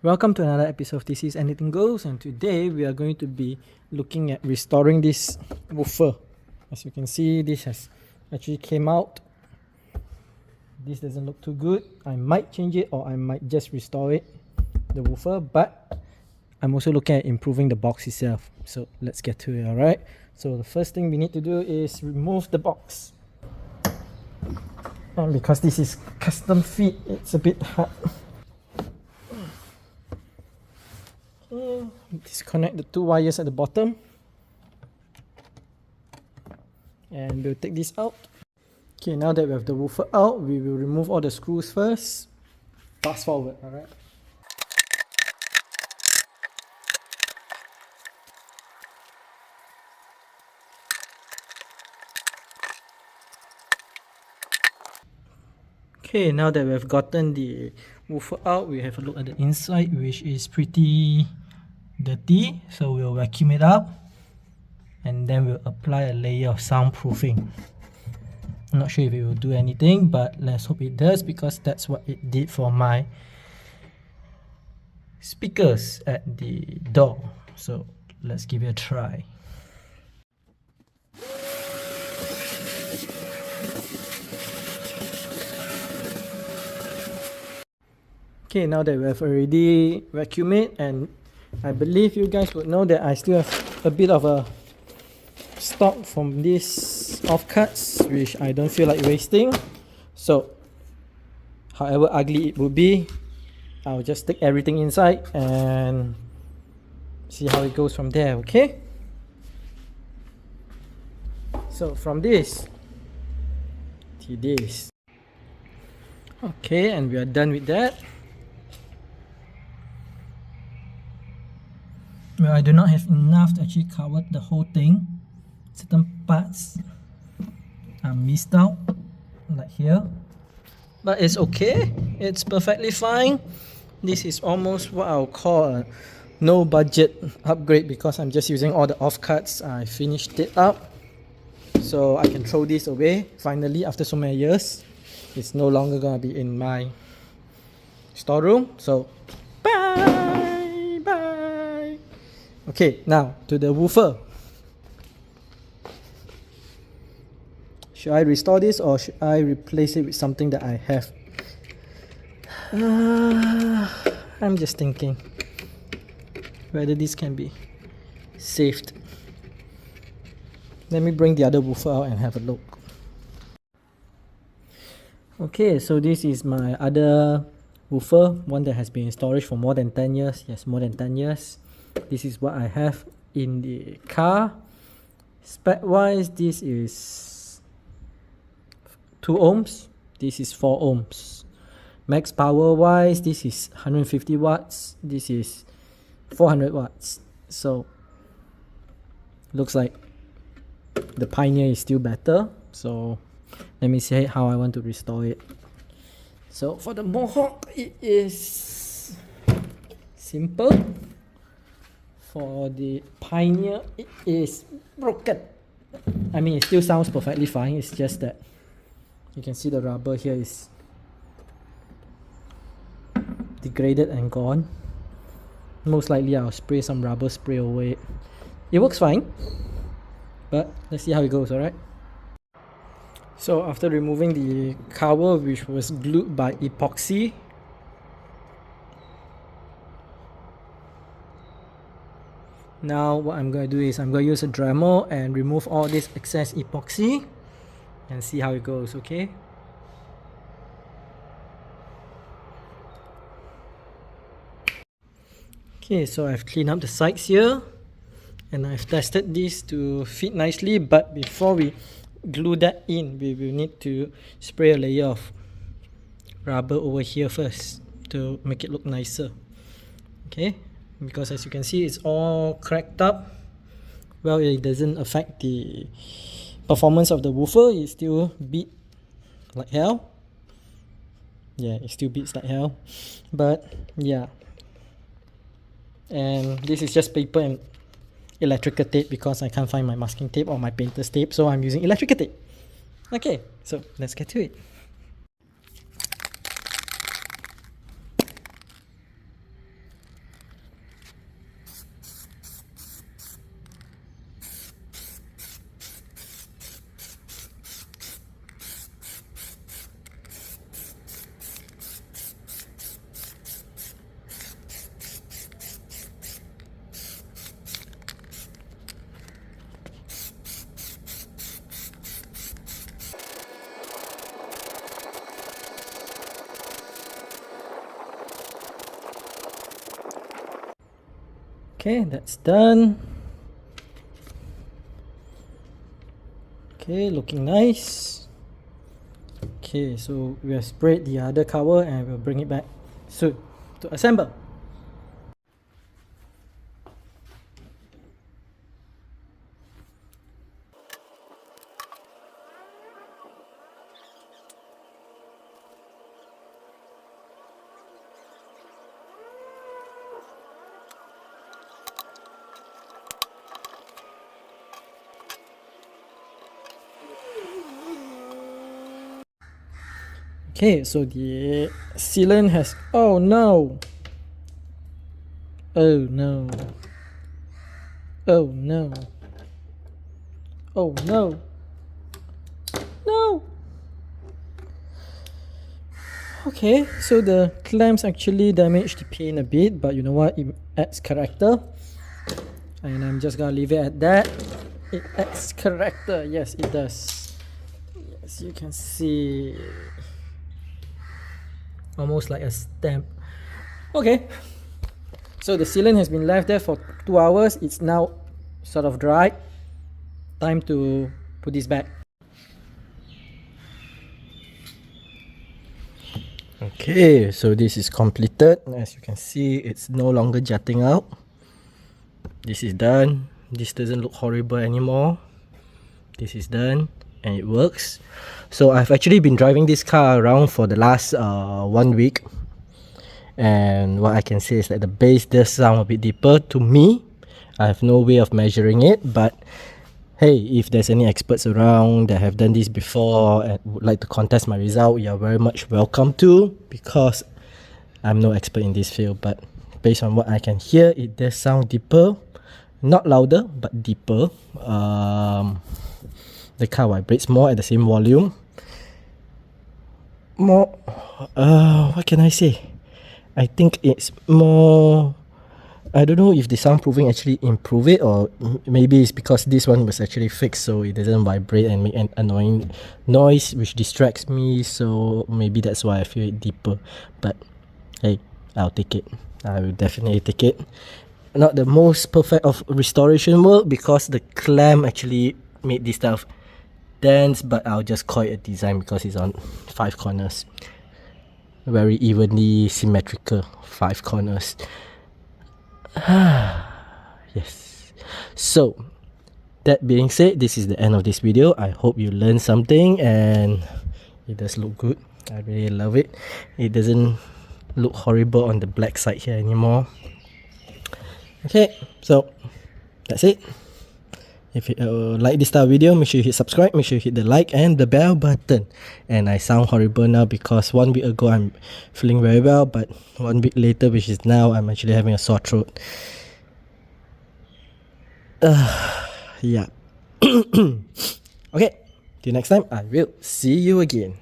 Welcome to another episode of This Is Anything Goes, and today we are going to be looking at restoring this woofer. As you can see, this has actually came out. This doesn't look too good. I might change it or I might just restore it, the woofer, but I'm also looking at improving the box itself. So let's get to it, alright? So the first thing we need to do is remove the box. And because this is custom fit, it's a bit hard. Disconnect the two wires at the bottom and we'll take this out. Okay, now that we have the woofer out, we will remove all the screws first. Fast forward, alright? Okay, now that we have gotten the woofer out, we have a look at the inside, which is pretty dirty. So we'll vacuum it up and then we'll apply a layer of soundproofing. I'm not sure if it will do anything, but let's hope it does, because that's what it did for my speakers at the door. So let's give it a try. Okay, now that we have already vacuumed it, and I believe you guys would know that I still have a bit of a stock from these offcuts, which I don't feel like wasting. So however ugly it would be, I'll just stick everything inside and see how it goes from there, okay? So from this to this. Okay, and we are done with that. Well, I do not have enough to actually cover the whole thing. Certain parts are missed out, like here. But it's okay. It's perfectly fine. This is almost what I'll call a no budget upgrade, because I'm just using all the offcuts. I finished it up. So I can throw this away finally after so many years. It's no longer gonna be in my storeroom. So bye! Okay, now to the woofer. Should I restore this or should I replace it with something that I have? I'm just thinking whether this can be saved. Let me bring the other woofer out and have a look. Okay, so this is my other woofer, one that has been in storage for more than 10 years. Yes, more than 10 years. This is what I have in the car. Spec wise, this is 2 ohms, this is 4 ohms. Max power wise, this is 150 watts, this is 400 watts. So looks like the Pioneer is still better. So let me see how I want to restore it. So for the Mohawk, it is simple. For the Pioneer, it is broken. I mean, it still sounds perfectly fine. It's just that you can see the rubber here is degraded and gone. Most likely I'll spray some rubber spray over it. It works fine, but let's see how it goes, alright? So after removing the cover, which was glued by epoxy, now what I'm going to do is I'm going to use a Dremel and remove all this excess epoxy and see how it goes, okay? Okay, so I've cleaned up the sides here and I've tested this to fit nicely, but before we glue that in, we will need to spray a layer of rubber over here first to make it look nicer, okay? Because as you can see, it's all cracked up. Well, it doesn't affect the performance of the woofer. It still beats like hell. Yeah, it still beats like hell. But yeah, and this is just paper and electrical tape, because I can't find my masking tape or my painter's tape, so I'm using electrical tape. Okay, so let's get to it. Okay, that's done. Okay, looking nice. Okay, so we have sprayed the other cover and we'll bring it back soon to assemble. Okay, so the sealant has, oh no, oh no, oh no, oh no, no. Okay, so the clamps actually damaged the paint a bit, but you know what, it adds character. And I'm just gonna leave it at that. It adds character, yes it does. Yes, you can see. Almost like a stamp. Okay, so the sealant has been left there for 2 hours. It's now sort of dried. Time to put this back. Okay, so this is completed. As you can see, it's no longer jutting out. This is done. This doesn't look horrible anymore. This is done and it works. So I've actually been driving this car around for the last 1 week, and what I can say is that the bass does sound a bit deeper to me. I have no way of measuring it, but hey, if there's any experts around that have done this before and would like to contest my result, you're very much welcome to, because I'm no expert in this field. But based on what I can hear, it does sound deeper, not louder but deeper. The car vibrates more at the same volume. More, what can I say? I think it's more, I don't know if the soundproofing actually improve it, or maybe it's because this one was actually fixed so it doesn't vibrate and make an annoying noise which distracts me, so maybe that's why I feel it deeper. But hey, I'll take it. I will definitely take it. Not the most perfect of restoration work because the clamp actually made this stuff dense, but I'll just call it a design because it's on 5 corners. Very evenly symmetrical 5 corners. Yes. So that being said, this is the end of this video. I hope you learned something, and it does look good. I really love it. It doesn't look horrible on the black side here anymore. Okay, so that's it. If you like this style of video, make sure you hit subscribe, make sure you hit the like and the bell button. And I sound horrible now because 1 week ago I'm feeling very well, but 1 week later, which is now, I'm actually having a sore throat. Yeah. Okay, till next time, I will see you again.